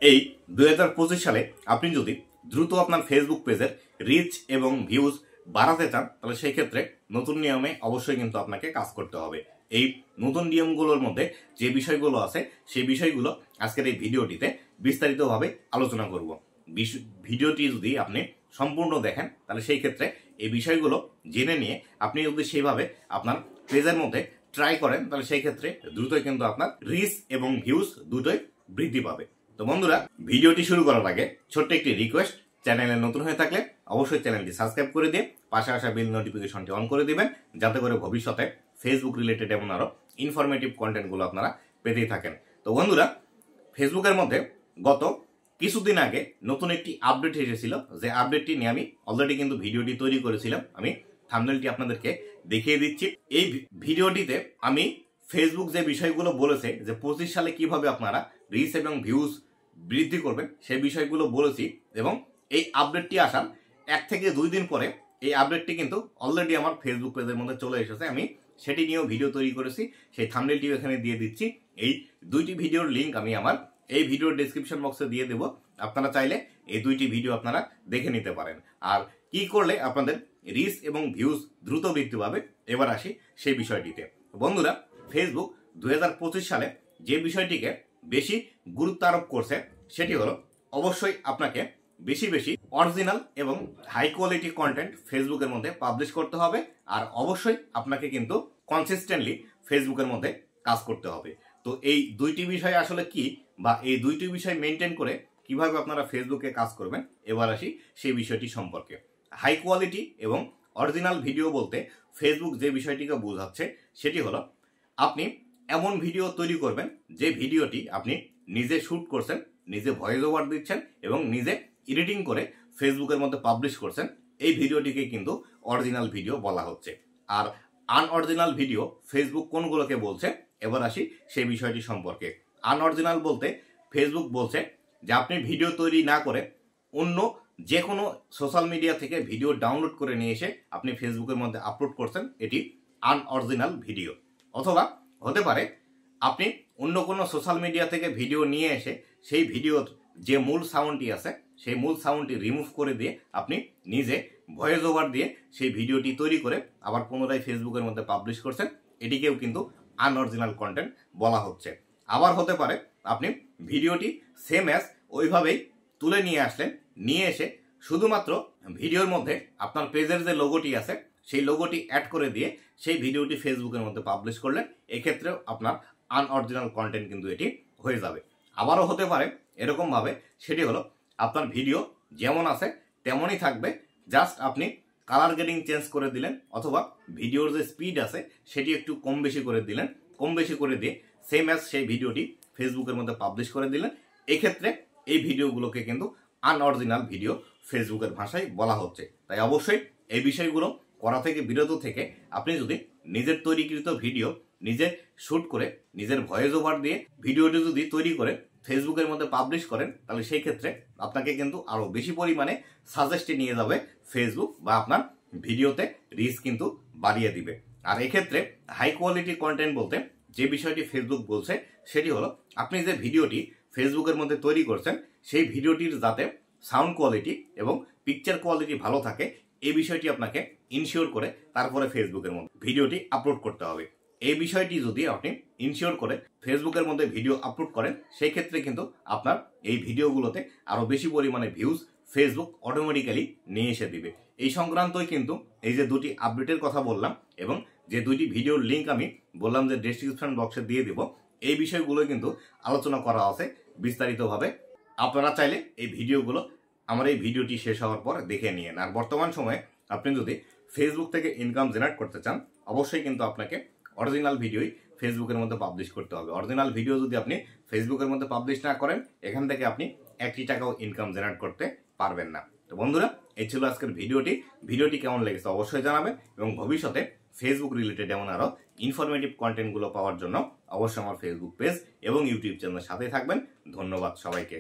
এই 2025 সালে আপনি যদি দ্রুত আপনার ফেসবুক পেজের রিচ এবং ভিউজ বাড়াতে চান তাহলে সেই ক্ষেত্রে নতুন নিয়মে অবশ্যই কিন্তু আপনাকে কাজ করতে হবে। এই নতুন নিয়মগুলোর মধ্যে যে বিষয়গুলো আছে সেই বিষয়গুলো আজকের এই ভিডিওটিতে বিস্তারিতভাবে আলোচনা করব। ভিডিওটি যদি আপনি সম্পূর্ণ দেখেন তাহলে সেই ক্ষেত্রে এই বিষয়গুলো জেনে নিয়ে আপনি যদি সেইভাবে আপনার পেজের মধ্যে ট্রাই করেন তাহলে সেই ক্ষেত্রে দ্রুতই কিন্তু আপনার রিচ এবং ভিউজ দুটোই বৃদ্ধি পাবে। তো বন্ধুরা, ভিডিওটি শুরু করার আগে ছোট্ট একটি রিকোয়েস্ট, চ্যানেলে নতুন হয়ে থাকলে অবশ্যই চ্যানেলটি সাবস্ক্রাইব করে দিয়ে পাশে আসা বেল নোটিফিকেশনটি অন করে দিবেন, যাতে করে ভবিষ্যতে ফেসবুক রিলেটেড এমন আরো ইনফরমেটিভ কন্টেন্টগুলো আপনারা পেতেই থাকেন। তো বন্ধুরা, ফেসবুকের মধ্যে গত কিছুদিন আগে নতুন একটি আপডেট এসেছিল, যে আপডেটটি নিয়ে আমি অলরেডি কিন্তু ভিডিওটি তৈরি করেছিলাম। আমি থাম্বনেলটি আপনাদেরকে দেখিয়ে দিচ্ছি। এই ভিডিওটিতে আমি ফেসবুক যে বিষয়গুলো বলেছে যে 25 সালে কিভাবে আপনারা রিচ এবং ভিউজ বৃদ্ধি করবেন সেই বিষয়গুলো বলেছি, এবং এই আপডেটটি আসার 1 থেকে 2 দিন পরে এই আপডেটটি কিন্তু অলরেডি আমার ফেসবুক পেজের মধ্যে চলে এসেছে। আমি সেটি নিয়েও ভিডিও তৈরি করেছি, সেই থাম্বনেলটিও এখানে দিয়ে দিচ্ছি। এই দুইটি ভিডিওর লিঙ্ক আমি আমার এই ভিডিওর ডেসক্রিপশন বক্সে দিয়ে দেব, আপনারা চাইলে এই দুইটি ভিডিও আপনারা দেখে নিতে পারেন। আর কি করলে আপনাদের রিচ এবং ভিউজ দ্রুত বৃদ্ধি পাবে, এবার আসি সেই বিষয়টিতে। বন্ধুরা, ফেসবুক 2025 সালে যে বিষয়টিকে বেশি গুরুত্ব আরোপ করছে সেটি হলো অবশ্যই আপনাকে বেশি বেশি অরিজিনাল এবং হাই কোয়ালিটি কন্টেন্ট ফেসবুকের মধ্যে পাবলিশ করতে হবে। আর অবশ্যই আপনাকে কিন্তু কনসিস্টেন্টলি ফেসবুকের মধ্যে কাজ করতে হবে। তো এই দুইটি বিষয় আসলে কি, বা এই দুইটি বিষয় মেনটেন করে কিভাবে আপনারা ফেসবুকে কাজ করবেন, এবার আসি সেই বিষয়টি সম্পর্কে। হাই কোয়ালিটি এবং অরিজিনাল ভিডিও বলতে ফেসবুক যে বিষয়টিকে বোঝাচ্ছে সেটি হলো আপনি এমন ভিডিও তৈরি করবেন যে ভিডিওটি আপনি নিজে শুট করছেন, নিজে ভয়েস ওভার দিচ্ছেন এবং নিজে এডিটিং করে ফেসবুকের মধ্যে পাবলিশ করছেন। এই ভিডিওটিকে কিন্তু অরিজিনাল ভিডিও বলা হচ্ছে। আর আনঅরিজিনাল ভিডিও ফেসবুক কোনগুলোকে বলছে, এবার আসি সেই বিষয়টি সম্পর্কে। আনঅরিজিনাল বলতে ফেসবুক বলছে যে আপনি ভিডিও তৈরি না করে অন্য যে কোনো সোশ্যাল মিডিয়া থেকে ভিডিও ডাউনলোড করে নিয়ে এসে আপনি ফেসবুকের মধ্যে আপলোড করছেন, এটি আনঅরিজিনাল ভিডিও। অথবা হতে পারে আপনি অন্য কোনো সোশ্যাল মিডিয়া থেকে ভিডিও নিয়ে এসে সেই ভিডিওর যে মূল সাউন্ডটি আছে সেই মূল সাউন্ডটি রিমুভ করে দিয়ে আপনি নিজে ভয়েস ওভার দিয়ে সেই ভিডিওটি তৈরি করে আবার পুনরায় ফেসবুকের মধ্যে পাবলিশ করছেন, এটিকেও কিন্তু আনঅরিজিনাল কন্টেন্ট বলা হচ্ছে। আবার হতে পারে আপনি ভিডিওটি সেম অ্যাজ ওইভাবেই তুলে নিয়ে আসলেন, নিয়ে এসে শুধুমাত্র ভিডিওর মধ্যে আপনার পেজের যে লোগোটি আছে সেই লোগোটি অ্যাড করে দিয়ে সেই ভিডিওটি ফেসবুকের মধ্যে পাবলিশ করলেন, এক্ষেত্রেও আপনার আনঅরিজিনাল কন্টেন্ট কিন্তু এটি হয়ে যাবে। আবারও হতে পারে এরকম ভাবে, সেটি হলো আপনার ভিডিও যেমন আছে তেমনই থাকবে, জাস্ট আপনি কালার গ্রেডিং চেঞ্জ করে দিলেন, অথবা ভিডিওর যে স্পিড আছে সেটি একটু কম বেশি করে দিলেন, কম বেশি করে দিয়ে সেম অ্যাজ সেই ভিডিওটি ফেসবুকের মধ্যে পাবলিশ করে দিলেন। এক্ষেত্রে এই ভিডিওগুলোকে কিন্তু আনঅরিজিনাল ভিডিও ফেসবুকের ভাষায় বলা হচ্ছে। তাই অবশ্যই এই বিষয়গুলো করা থেকে বিরত থেকে আপনি যদি নিজের তৈরিকৃত ভিডিও নিজে শুট করে নিজের ভয়েস ওভার দিয়ে ভিডিওটি যদি তৈরি করে ফেসবুকের মধ্যে পাবলিশ করেন তাহলে সেই ক্ষেত্রে আপনাকে কিন্তু আরো বেশি পরিমাণে সাজেস্টে নিয়ে যাবে ফেসবুক, বা আপনার ভিডিওতে রিচ কিন্তু বাড়িয়ে দিবে। আর এক্ষেত্রে হাই কোয়ালিটি কন্টেন্ট বলতে যে বিষয়টি ফেসবুক বলছে সেটি হলো আপনি যে ভিডিওটি ফেসবুকের মধ্যে তৈরি করছেন সেই ভিডিওটির যাতে সাউন্ড কোয়ালিটি এবং পিকচার কোয়ালিটি ভালো থাকে, এই বিষয়টি আপনাকে ইনশিওর করে তারপরে ফেসবুকের মধ্যে ভিডিওটি আপলোড করতে হবে। এই বিষয়টি যদি আপনি ইনশিওর করে ফেসবুকের মধ্যে ভিডিও আপলোড করেন সেই ক্ষেত্রে কিন্তু আপনার এই ভিডিওগুলোতে আরো বেশি পরিমাণে ভিউজ ফেসবুক অটোমেটিক্যালি নিয়ে এসে দিবে। এই সংক্রান্তই কিন্তু এই যে দুটি আপডেটের কথা বললাম এবং যে দুইটি ভিডিওর লিঙ্ক আমি বললাম যে ডেসক্রিপশন বক্সে দিয়ে দেব, এই বিষয়গুলো কিন্তু আলোচনা করা আছে বিস্তারিতভাবে। আপনারা চাইলে এই ভিডিওগুলো আমার এই ভিডিওটি শেষ হওয়ার পর দেখে নিয়েন। আর বর্তমান সময়ে আপনি যদি ফেসবুক থেকে ইনকাম জেনারেট করতে চান অবশ্যই কিন্তু আপনাকে অরিজিনাল ভিডিওই ফেসবুকের মধ্যে পাবলিশ করতে হবে। অরিজিনাল ভিডিও যদি আপনি ফেসবুকের মধ্যে পাবলিশ না করেন এখান থেকে আপনি 1 টাকাও ইনকাম জেনারেট করতে পারবেন না। তো বন্ধুরা, এই ছিল আজকের ভিডিওটি কেমন লেগেছে অবশ্যই জানাবেন, এবং ভবিষ্যতে ফেসবুক রিলেটেড এমন আরো ইনফরমেটিভ কন্টেন্টগুলো পাওয়ার জন্য অবশ্যই আমার ফেসবুক পেজ এবং ইউটিউব চ্যানেলের সাথে থাকবেন। ধন্যবাদ সবাইকে।